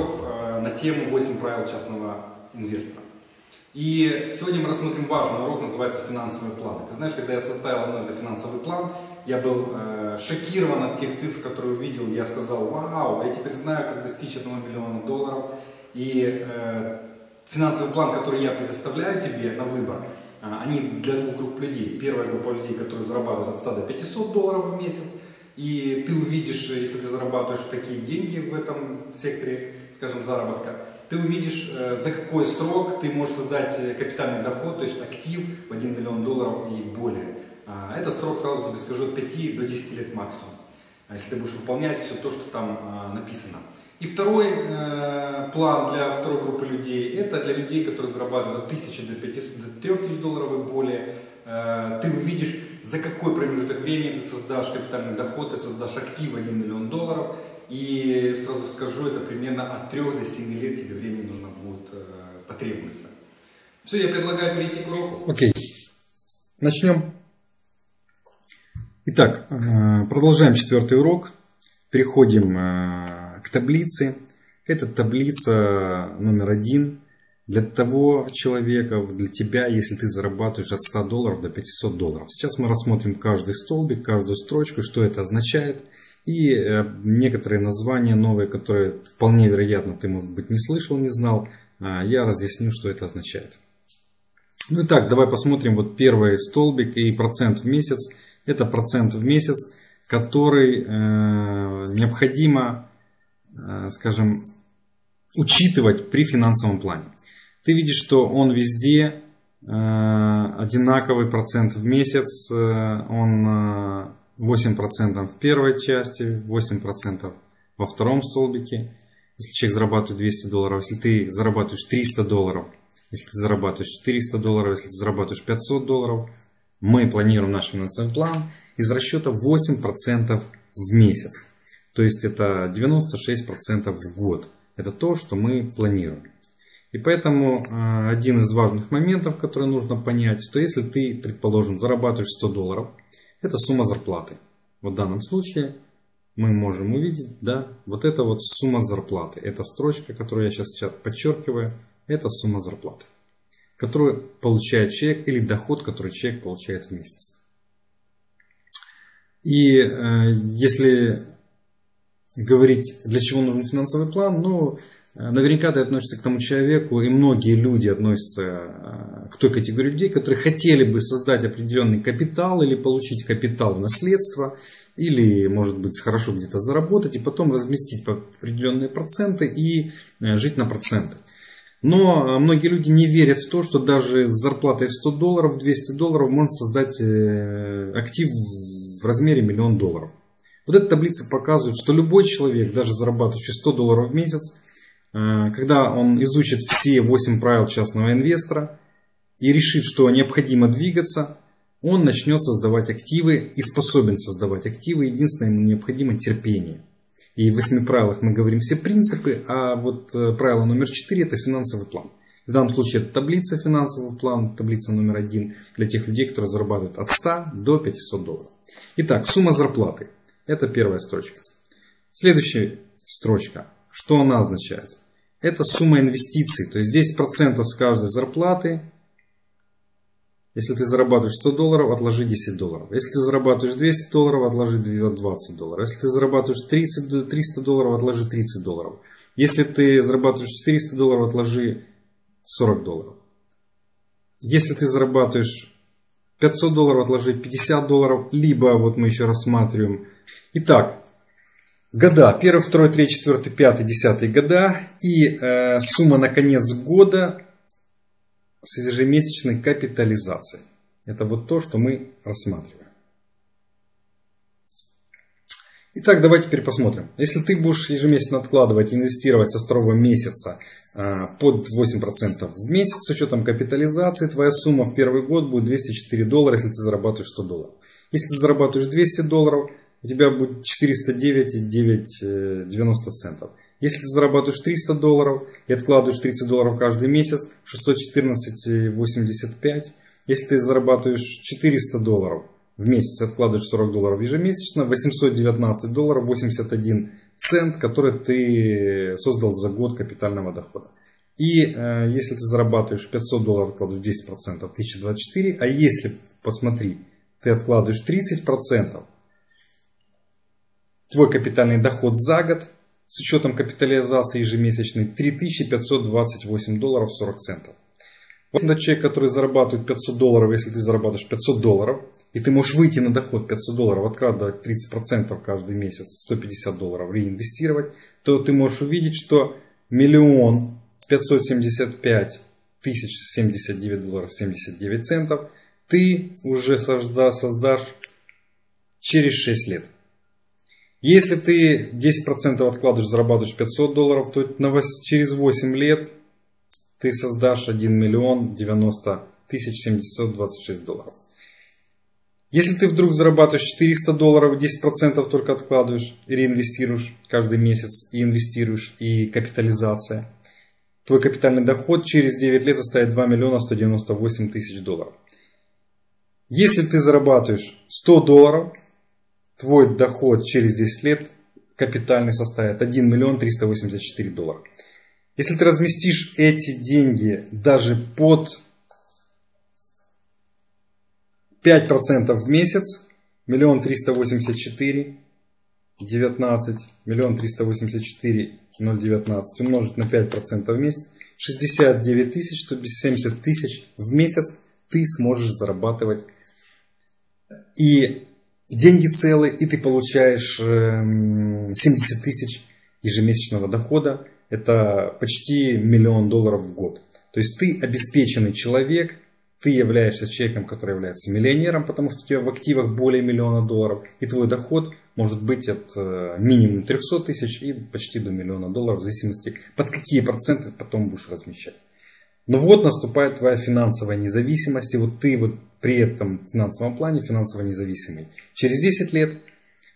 уроков на тему 8 правил частного инвестора. И сегодня мы рассмотрим важный урок, называется финансовый план. Ты знаешь, когда я составил однажды финансовый план, я был шокирован от тех цифр, которые увидел. Я сказал: вау, я теперь знаю, как достичь 1 миллиона долларов. И финансовый план, который я предоставляю тебе на выбор, они для двух групп людей. Первая группа людей, которые зарабатывают от 100 до 500 долларов в месяц. И ты увидишь, если ты зарабатываешь такие деньги в этом секторе, скажем, заработка, ты увидишь, за какой срок ты можешь создать капитальный доход, то есть актив в 1 миллион долларов и более. Этот срок, сразу тебе скажу, от 5 до 10 лет максимум, если ты будешь выполнять все то, что там написано. И второй план для второй группы людей, это для людей, которые зарабатывают от 1000 до 3000 долларов и более. Ты увидишь, за какой промежуток времени ты создашь капитальный доход, ты создашь актив в 1 миллион долларов. И сразу скажу, это примерно от 3 до 7 лет тебе времени нужно будет потребуется. Все, я предлагаю перейти к уроку. Окей, начнем. Итак, продолжаем 4-й урок. Переходим к таблице. Это таблица номер 1 для того человека, для тебя, если ты зарабатываешь от 100 долларов до 500 долларов. Сейчас мы рассмотрим каждый столбик, каждую строчку, что это означает. И некоторые названия новые, которые вполне вероятно ты, может быть, не слышал, не знал, я разъясню, что это означает. Ну и так, давай посмотрим вот первый столбик и процент в месяц. Это процент в месяц, который необходимо, скажем, учитывать при финансовом плане. Ты видишь, что он везде одинаковый процент в месяц, он 8% в первой части, 8% во втором столбике, если человек зарабатывает 200 долларов, если ты зарабатываешь 300 долларов, если ты зарабатываешь 400 долларов, если ты зарабатываешь 500 долларов, мы планируем наш финансовый план из расчета 8% в месяц. То есть это 96% в год. Это то, что мы планируем. И поэтому один из важных моментов, который нужно понять, что если ты, предположим, зарабатываешь 100 долларов, это сумма зарплаты. В данном случае мы можем увидеть, да, вот это вот сумма зарплаты. Это строчка, которую я сейчас подчеркиваю, это сумма зарплаты, которую получает человек, или доход, который человек получает в месяц. И если говорить, для чего нужен финансовый план, ну, наверняка ты относишься к тому человеку, и многие люди относятся к той категории людей, которые хотели бы создать определенный капитал или получить капитал в наследство, или, может быть, хорошо где-то заработать и потом разместить по определенные проценты и жить на проценты. Но многие люди не верят в то, что даже с зарплатой в 100 долларов, в 200 долларов можно создать актив в размере 1 миллион долларов. Вот эта таблица показывает, что любой человек, даже зарабатывающий 100 долларов в месяц, когда он изучит все 8 правил частного инвестора и решит, что необходимо двигаться, он начнет создавать активы и способен создавать активы. Единственное, ему необходимо терпение. И в 8 правилах мы говорим все принципы, а вот правило номер 4 это финансовый план. В данном случае это таблица финансовый план, таблица номер 1 для тех людей, которые зарабатывают от 100 до 500 долларов. Итак, сумма зарплаты. Это первая строчка. Следующая строчка. Что она означает? Это сумма инвестиций. То есть 10% с каждой зарплаты. Если ты зарабатываешь 100 долларов, отложи 10 долларов. Если ты зарабатываешь 200 долларов, отложи 20 долларов. Если ты зарабатываешь 300 долларов, отложи 30 долларов. Если ты зарабатываешь 400 долларов, отложи 40 долларов. Если ты зарабатываешь 500 долларов, отложи 50 долларов. Либо, вот мы еще рассматриваем. Итак, года. 1, 2, 3, 4, 5, 10 года. И сумма на конец года с ежемесячной капитализацией. Это вот то, что мы рассматриваем. Итак, давайте теперь посмотрим. Если ты будешь ежемесячно откладывать, инвестировать со второго месяца под 8% в месяц с учетом капитализации, твоя сумма в первый год будет 204 доллара, если ты зарабатываешь 100 долларов. Если ты зарабатываешь 200 долларов, у тебя будет 409,90 центов. Если ты зарабатываешь 300 долларов и откладываешь 30 долларов каждый месяц, 614,85. Если ты зарабатываешь 400 долларов в месяц, откладываешь 40 долларов ежемесячно, 819 долларов 81 цент, который ты создал за год капитального дохода. И если ты зарабатываешь $500, откладываешь 10%, 1024, а если, посмотри, ты откладываешь 30%, твой капитальный доход за год с учетом капитализации ежемесячной $3528.40. Вот этот человек, который зарабатывает $500, если ты зарабатываешь $500, и ты можешь выйти на доход $500, откладывать 30% каждый месяц, $150 реинвестировать, то ты можешь увидеть, что 1 575 079.79 ты уже создашь через 6 лет. Если ты 10% откладываешь, зарабатываешь $500, то через 8 лет ты создашь 1 090 726 долларов. Если ты вдруг зарабатываешь $400, 10% только откладываешь и реинвестируешь каждый месяц, и инвестируешь, и капитализация, твой капитальный доход через 9 лет составит 2 198 000 долларов. Если ты зарабатываешь $100, твой доход через 10 лет капитальный составит 1 384 доллара. Если ты разместишь эти деньги даже под 5% в месяц, 1 384 19, 1 384 019 умножить на 5% в месяц, 69 тысяч, то без 70 тысяч в месяц ты сможешь зарабатывать. И деньги целые, и ты получаешь 70 тысяч ежемесячного дохода. Это почти $1 000 000 в год. То есть ты обеспеченный человек, ты являешься человеком, который является миллионером, потому что у тебя в активах более $1 000 000, и твой доход может быть от минимум 300 тысяч и почти до $1 000 000, в зависимости, под какие проценты потом будешь размещать. Но вот наступает твоя финансовая независимость, и вот ты вот при этом финансовом плане финансово независимый. Через 10 лет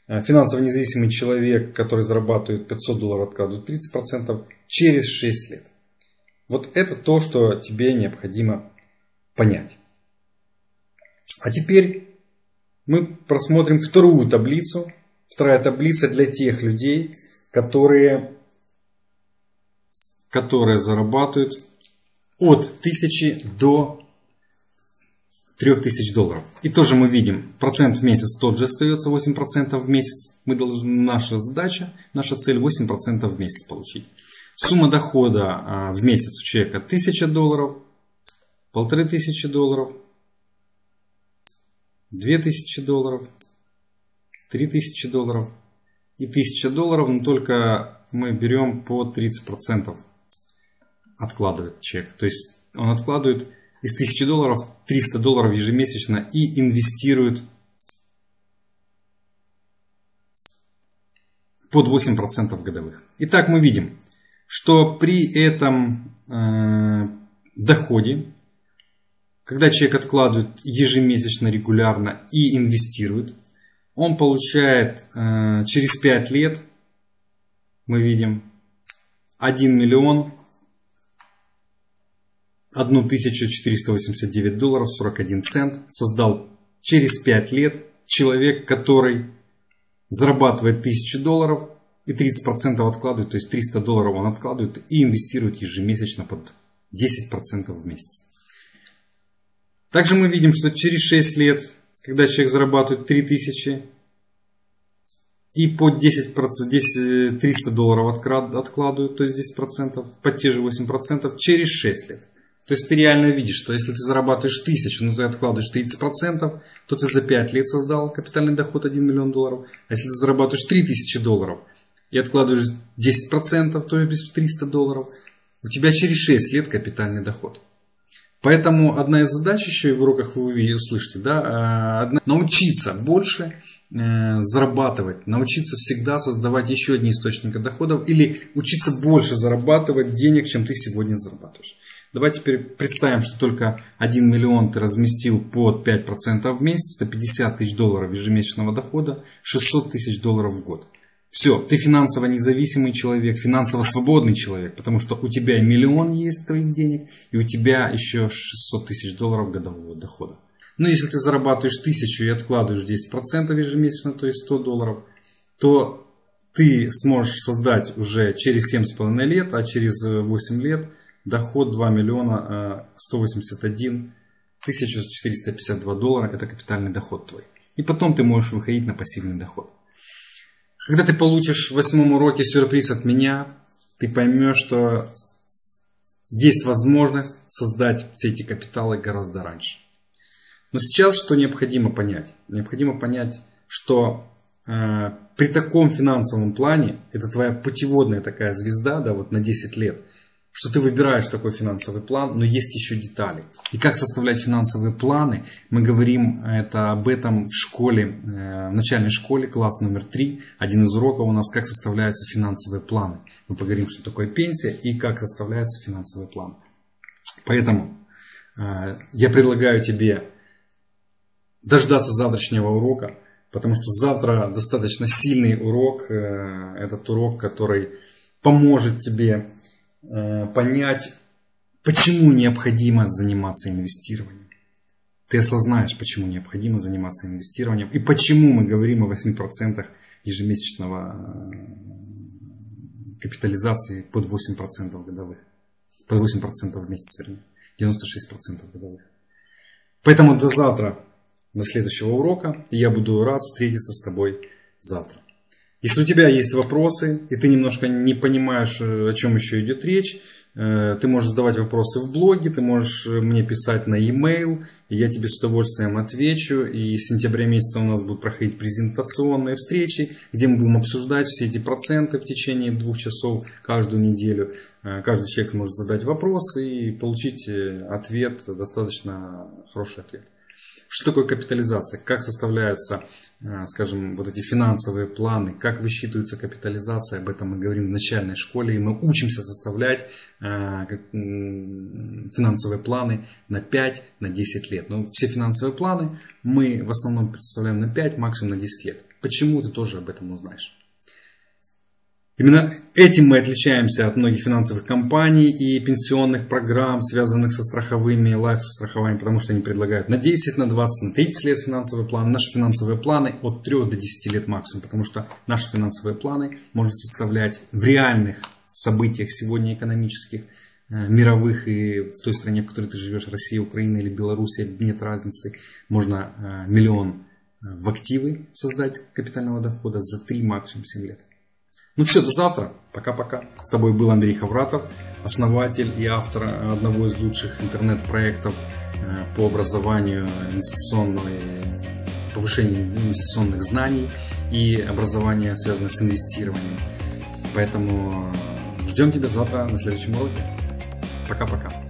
финансово независимый человек, который зарабатывает $500, откладывает 30%, через 6 лет. Вот это то, что тебе необходимо понять. А теперь мы просмотрим вторую таблицу. Вторая таблица для тех людей, которые зарабатывают от 1000 до $3000. И тоже мы видим, процент в месяц тот же остается, 8% в месяц. Мы должны, наша задача, наша цель 8% в месяц получить. Сумма дохода в месяц у человека $1000, $1500, $2000, $3000 и $1000, но только мы берем по 30% откладывает человек. То есть он откладывает из $1000 $300 ежемесячно и инвестирует под 8% годовых. Итак, мы видим, что при этом доходе, когда человек откладывает ежемесячно, регулярно и инвестирует, он получает через 5 лет, мы видим, 1 489 долларов 41 цент создал через 5 лет человек, который зарабатывает $1000 и 30% откладывает, то есть $300 он откладывает и инвестирует ежемесячно под 10% в месяц. Также мы видим, что через 6 лет, когда человек зарабатывает 3000 и под 10%, $300 откладывают, то есть 10%, под те же 8%, через 6 лет. То есть ты реально видишь, что если ты зарабатываешь 1000, но ты откладываешь 30%, то ты за 5 лет создал капитальный доход $1 000 000. А если ты зарабатываешь $3000 и откладываешь 10%, то есть $300, у тебя через 6 лет капитальный доход. Поэтому одна из задач еще и в уроках вы услышите, да, научиться больше зарабатывать, научиться всегда создавать еще одни источники доходов или учиться больше зарабатывать денег, чем ты сегодня зарабатываешь. Давай теперь представим, что только 1 миллион ты разместил под 5% в месяц, это $50 000 ежемесячного дохода, $600 000 в год. Все, ты финансово независимый человек, финансово свободный человек, потому что у тебя 1 миллион есть твоих денег, и у тебя еще $600 000 годового дохода. Но если ты зарабатываешь 1000 и откладываешь 10% ежемесячно, то есть $100, то ты сможешь создать уже через 7,5 лет, а через 8 лет доход 2 миллиона 181 452 доллара. Это капитальный доход твой. И потом ты можешь выходить на пассивный доход. Когда ты получишь в 8-м уроке сюрприз от меня, ты поймешь, что есть возможность создать все эти капиталы гораздо раньше. Но сейчас что необходимо понять? Необходимо понять, что при таком финансовом плане, это твоя путеводная такая звезда, да, вот на 10 лет, что ты выбираешь такой финансовый план, но есть еще детали. И как составлять финансовые планы, мы говорим об этом в школе, в начальной школе, класс номер 3. Один из уроков у нас, как составляются финансовые планы. Мы поговорим, что такое пенсия и как составляются финансовые планы. Поэтому я предлагаю тебе дождаться завтрашнего урока, потому что завтра достаточно сильный урок. Этот урок, который поможет тебе понять, почему необходимо заниматься инвестированием. Ты осознаешь, почему необходимо заниматься инвестированием и почему мы говорим о 8% ежемесячного капитализации под 8% годовых. Под 8% в месяц, вернее. 96% годовых. Поэтому до завтра, до следующего урока. И я буду рад встретиться с тобой завтра. Если у тебя есть вопросы, и ты немножко не понимаешь, о чем еще идет речь, ты можешь задавать вопросы в блоге, ты можешь мне писать на e-mail, и я тебе с удовольствием отвечу. И с сентября месяца у нас будут проходить презентационные встречи, где мы будем обсуждать все эти проценты в течение 2 часов каждую неделю. Каждый человек сможет задать вопрос и получить ответ, достаточно хороший ответ. Что такое капитализация? Как составляются, скажем, вот эти финансовые планы? Как высчитывается капитализация? Об этом мы говорим в начальной школе. И мы учимся составлять финансовые планы на 5, на 10 лет. Но все финансовые планы мы в основном представляем на 5, максимум на 10 лет. Почему? Ты тоже об этом узнаешь. Именно этим мы отличаемся от многих финансовых компаний и пенсионных программ, связанных со страховыми, лайф-страхованием, потому что они предлагают на 10, на 20, на 30 лет финансовые планы. Наши финансовые планы от 3 до 10 лет максимум, потому что наши финансовые планы можно составлять в реальных событиях сегодня экономических, мировых и в той стране, в которой ты живешь, Россия, Украина или Белоруссия, нет разницы. Можно 1 миллион в активы создать капитального дохода за 3, максимум 7 лет. Ну все, до завтра. Пока-пока. С тобой был Андрей Хавратов, основатель и автор одного из лучших интернет-проектов по образованию повышению инвестиционных знаний и образования, связанное с инвестированием. Поэтому ждем тебя завтра на следующем уроке. Пока-пока.